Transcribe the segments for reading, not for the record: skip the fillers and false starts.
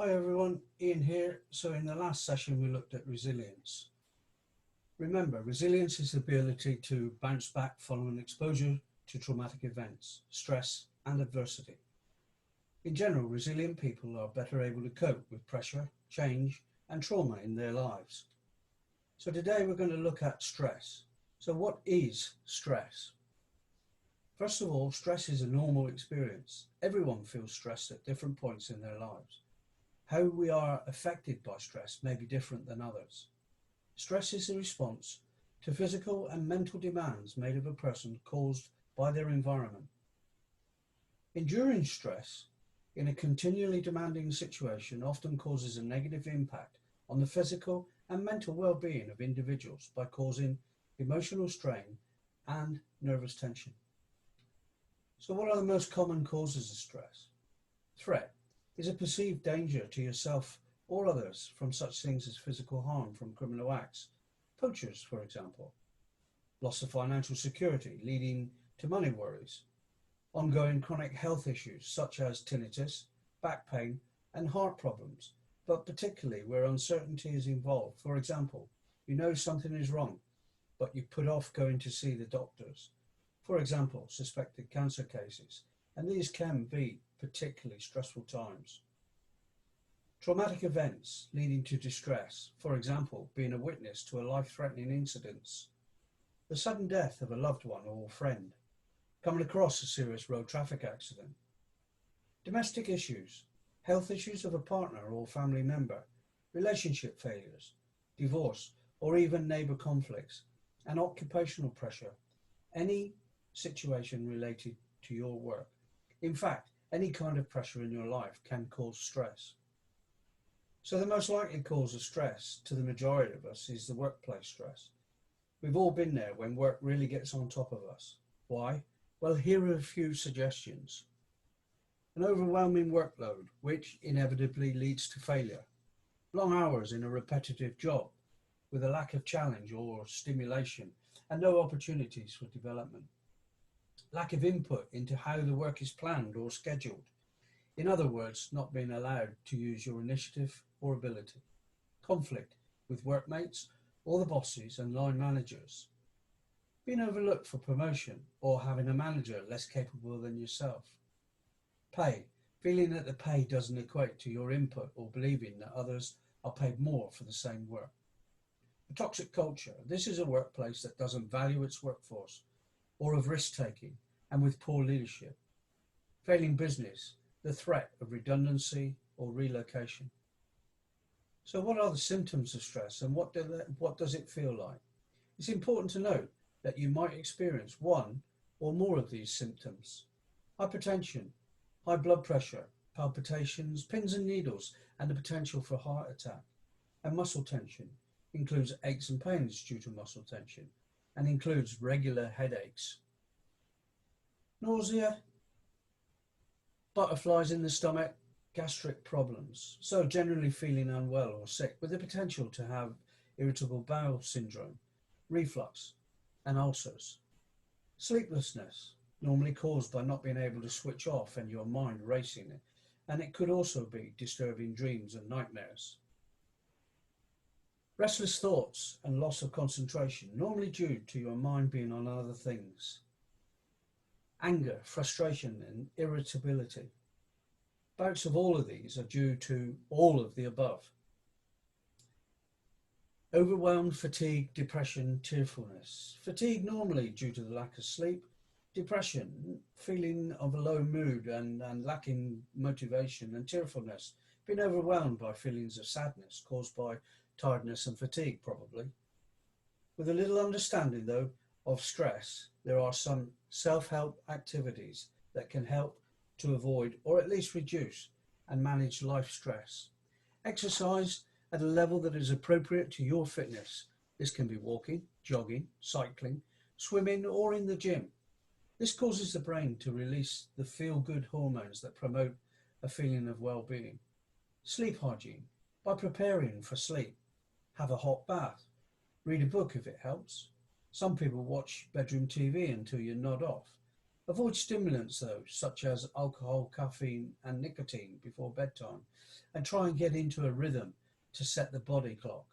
Hi everyone, Ian here. So in the last session we looked at resilience. Remember, resilience is the ability to bounce back following exposure to traumatic events, stress and adversity. In general, resilient people are better able to cope with pressure, change and trauma in their lives. So today we're going to look at stress. So what is stress? First of all, stress is a normal experience. Everyone feels stressed at different points in their lives. How we are affected by stress may be different than others. Stress is a response to physical and mental demands made of a person caused by their environment. Enduring stress in a continually demanding situation often causes a negative impact on the physical and mental well-being of individuals by causing emotional strain and nervous tension. So what are the most common causes of stress? Threat is a perceived danger to yourself or others from such things as physical harm from criminal acts, poachers, for example, loss of financial security leading to money worries, ongoing chronic health issues such as tinnitus, back pain, and heart problems, but particularly where uncertainty is involved. For example, you know something is wrong, but you put off going to see the doctors. For example, suspected cancer cases, and these can be particularly stressful times. Traumatic events leading to distress, for example, being a witness to a life-threatening incident, the sudden death of a loved one or friend, coming across a serious road traffic accident. Domestic issues, health issues of a partner or family member, relationship failures, divorce, or even neighbour conflicts, and occupational pressure, any situation related to your work. In fact, any kind of pressure in your life can cause stress. So the most likely cause of stress to the majority of us is the workplace stress. We've all been there when work really gets on top of us. Why? Well, here are a few suggestions. An overwhelming workload, which inevitably leads to failure. Long hours in a repetitive job with a lack of challenge or stimulation and no opportunities for development. Lack of input into how the work is planned or scheduled. In other words, not being allowed to use your initiative or ability. Conflict with workmates or the bosses and line managers. Being overlooked for promotion or having a manager less capable than yourself. Pay. Feeling that the pay doesn't equate to your input or believing that others are paid more for the same work. A toxic culture. This is a workplace that doesn't value its workforce or of risk taking and with poor leadership. Failing business. The threat of redundancy or relocation. So what are the symptoms of stress and what does it feel like? It's important to note that you might experience one or more of these symptoms. Hypertension, high blood pressure, palpitations, pins and needles, and the potential for heart attack. And muscle tension includes aches and pains due to muscle tension and includes regular headaches. Nausea, butterflies in the stomach, gastric problems. So generally feeling unwell or sick with the potential to have irritable bowel syndrome, reflux, and ulcers. Sleeplessness, normally caused by not being able to switch off and your mind racing, and it could also be disturbing dreams and nightmares. Restless thoughts and loss of concentration, normally due to your mind being on other things. Anger, frustration, and irritability. Bouts of all of these are due to all of the above. Overwhelmed, fatigue, depression, tearfulness. Fatigue normally due to the lack of sleep. Depression, feeling of a low mood and lacking motivation, and tearfulness, being overwhelmed by feelings of sadness caused by tiredness and fatigue probably. With a little understanding though of stress, there are some self-help activities that can help to avoid or at least reduce and manage life stress. Exercise at a level that is appropriate to your fitness. This can be walking, jogging, cycling, swimming or in the gym. This causes the brain to release the feel-good hormones that promote a feeling of well-being. Sleep hygiene. By preparing for sleep, have a hot bath. Read a book if it helps. Some people watch bedroom TV until you nod off. Avoid stimulants though, such as alcohol, caffeine and nicotine before bedtime, and try and get into a rhythm to set the body clock.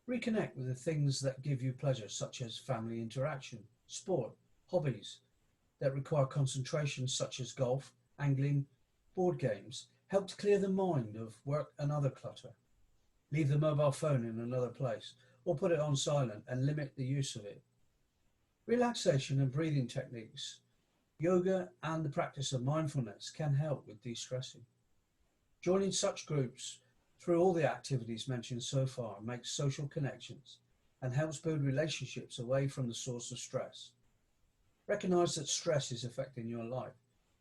Reconnect with the things that give you pleasure, such as family interaction, sport, hobbies that require concentration, such as golf, angling, board games. Help to clear the mind of work and other clutter. Leave the mobile phone in another place or put it on silent and limit the use of it. Relaxation and breathing techniques, yoga and the practice of mindfulness can help with de-stressing. Joining such groups through all the activities mentioned so far makes social connections and helps build relationships away from the source of stress. Recognize that stress is affecting your life.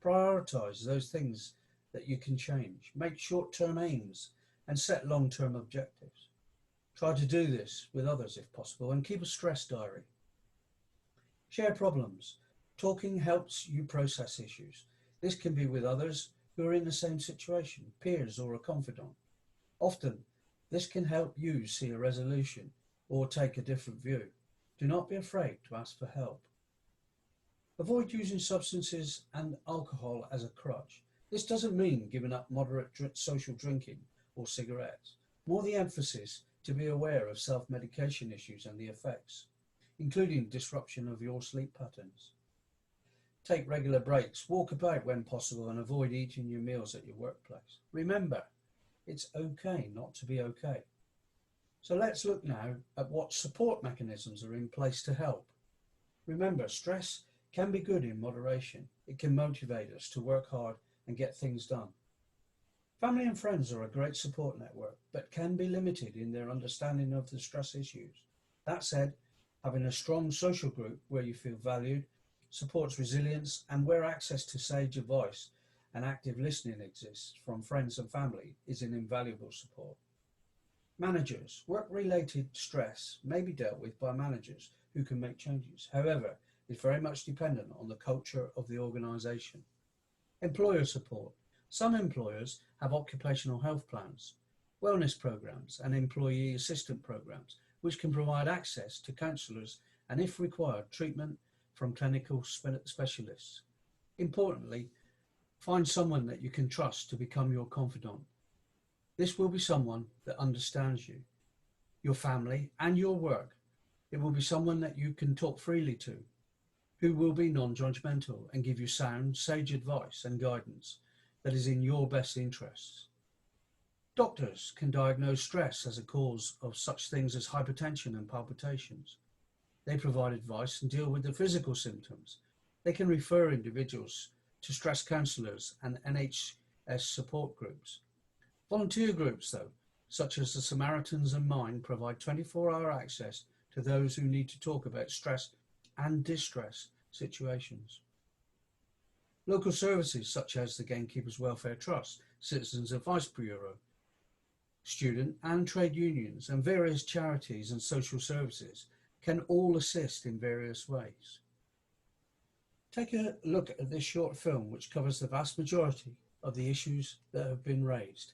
Prioritize those things that you can change. Make short-term aims and set long-term objectives. Try to do this with others if possible and keep a stress diary. Share problems. Talking helps you process issues. This can be with others who are in the same situation, peers or a confidant. Often, this can help you see a resolution or take a different view. Do not be afraid to ask for help. Avoid using substances and alcohol as a crutch. This doesn't mean giving up moderate social drinking or cigarettes. More the emphasis to be aware of self-medication issues and the effects, including disruption of your sleep patterns. Take regular breaks, walk about when possible, and avoid eating your meals at your workplace. Remember, it's okay not to be okay. So let's look now at what support mechanisms are in place to help. Remember, stress can be good in moderation. It can motivate us to work hard and get things done. Family and friends are a great support network, but can be limited in their understanding of the stress issues. That said, having a strong social group where you feel valued supports resilience, and where access to sage advice and active listening exists from friends and family is an invaluable support. Managers. Work-related stress may be dealt with by managers who can make changes. However, it's very much dependent on the culture of the organisation. Employer support. Some employers have occupational health plans, wellness programs and employee assistance programs, which can provide access to counsellors and, if required, treatment from clinical specialists. Importantly, find someone that you can trust to become your confidant. This will be someone that understands you, your family and your work. It will be someone that you can talk freely to, who will be non-judgmental and give you sound, sage advice and guidance that is in your best interests. Doctors can diagnose stress as a cause of such things as hypertension and palpitations. They provide advice and deal with the physical symptoms. They can refer individuals to stress counsellors and NHS support groups. Volunteer groups, though, such as the Samaritans and mine, provide 24-hour access to those who need to talk about stress and distress situations. Local services such as the Gamekeepers Welfare Trust, Citizens Advice Bureau, student and trade unions, and various charities and social services can all assist in various ways. Take a look at this short film, which covers the vast majority of the issues that have been raised.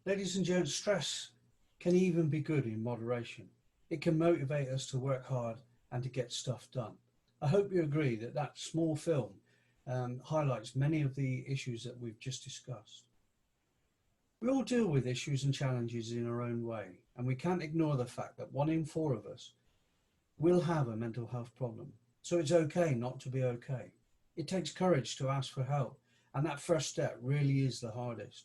Ladies and gents, stress can even be good in moderation. It can motivate us to work hard and to get stuff done. I hope you agree that that small film highlights many of the issues that we've just discussed. We all deal with issues and challenges in our own way, and we can't ignore the fact that 1 in 4 of us will have a mental health problem. So it's okay not to be okay. It takes courage to ask for help, and that first step really is the hardest.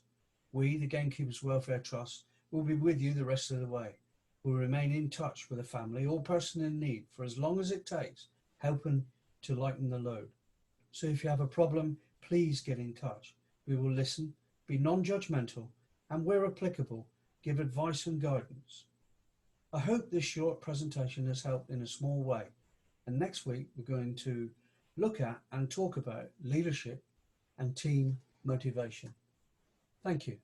We, the Gamekeepers Welfare Trust, will be with you the rest of the way. We'll remain in touch with a family or person in need for as long as it takes, helping to lighten the load. So if you have a problem, please get in touch. We will listen, be non-judgmental, and where applicable, give advice and guidance. I hope this short presentation has helped in a small way. And next week, we're going to look at and talk about leadership and team motivation. Thank you.